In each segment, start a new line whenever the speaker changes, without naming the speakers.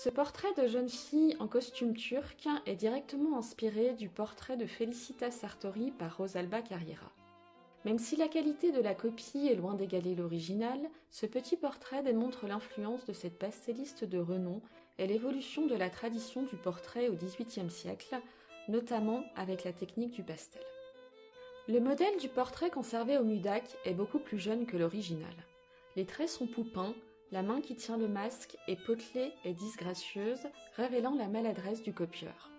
Ce portrait de jeune fille en costume turc est directement inspiré du portrait de Felicita Sartori par Rosalba Carriera. Même si la qualité de la copie est loin d'égaler l'original, ce petit portrait démontre l'influence de cette pastelliste de renom et l'évolution de la tradition du portrait au XVIIIe siècle, notamment avec la technique du pastel. Le modèle du portrait conservé au Mudac est beaucoup plus jeune que l'original. Les traits sont poupins, la main qui tient le masque est potelée et disgracieuse, révélant la maladresse du copieur.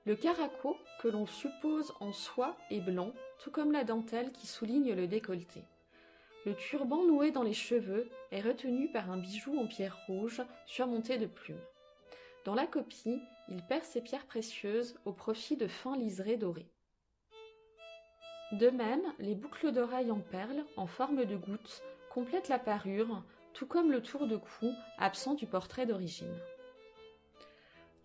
Le caraco, que l'on suppose en soie, est blanc, tout comme la dentelle qui souligne le décolleté. Le turban noué dans les cheveux est retenu par un bijou en pierre rouge surmonté de plumes. Dans la copie, il perd ses pierres précieuses au profit de fins liserés dorés. De même, les boucles d'oreilles en perles, en forme de gouttes, complètent la parure, tout comme le tour de cou, absent du portrait d'origine.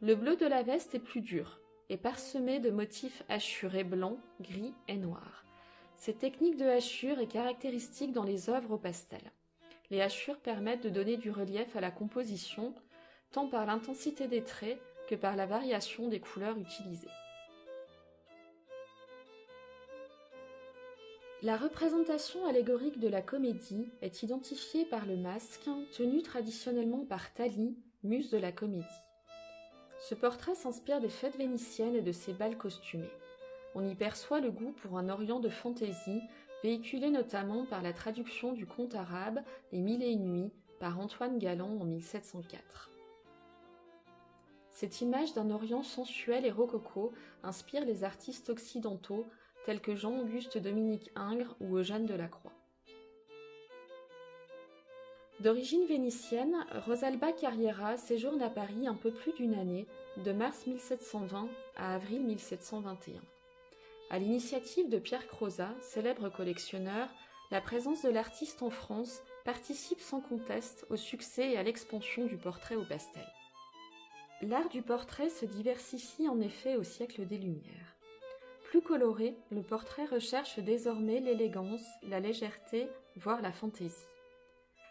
Le bleu de la veste est plus dur et parsemé de motifs hachurés blancs, gris et noirs. Cette technique de hachure est caractéristique dans les œuvres au pastel. Les hachures permettent de donner du relief à la composition, tant par l'intensité des traits que par la variation des couleurs utilisées. La représentation allégorique de la comédie est identifiée par le masque, tenu traditionnellement par Thalie, muse de la comédie. Ce portrait s'inspire des fêtes vénitiennes et de ses bals costumés. On y perçoit le goût pour un Orient de fantaisie, véhiculé notamment par la traduction du conte arabe « Les Mille et une nuits » par Antoine Galland en 1704. Cette image d'un Orient sensuel et rococo inspire les artistes occidentaux tels que Jean-Auguste Dominique Ingres ou Eugène Delacroix. D'origine vénitienne, Rosalba Carriera séjourne à Paris un peu plus d'une année, de mars 1720 à avril 1721. À l'initiative de Pierre Crozat, célèbre collectionneur, la présence de l'artiste en France participe sans conteste au succès et à l'expansion du portrait au pastel. L'art du portrait se diversifie en effet au siècle des Lumières. Plus coloré, le portrait recherche désormais l'élégance, la légèreté, voire la fantaisie.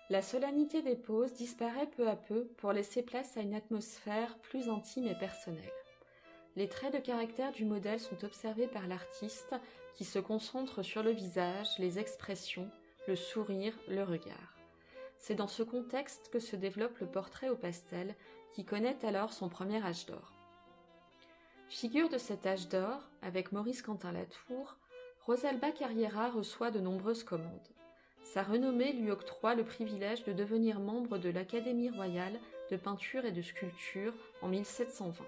La solennité des poses disparaît peu à peu pour laisser place à une atmosphère plus intime et personnelle. Les traits de caractère du modèle sont observés par l'artiste qui se concentre sur le visage, les expressions, le sourire, le regard. C'est dans ce contexte que se développe le portrait au pastel qui connaît alors son premier âge d'or. Figure de cet âge d'or, avec Maurice Quentin-Latour, Rosalba Carriera reçoit de nombreuses commandes. Sa renommée lui octroie le privilège de devenir membre de l'Académie royale de peinture et de sculpture en 1720.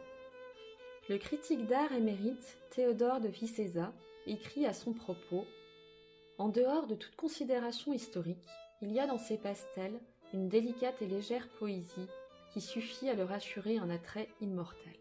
Le critique d'art émérite Théodore de Vicéza écrit à son propos « En dehors de toute considération historique, il y a dans ces pastels une délicate et légère poésie qui suffit à leur assurer un attrait immortel. »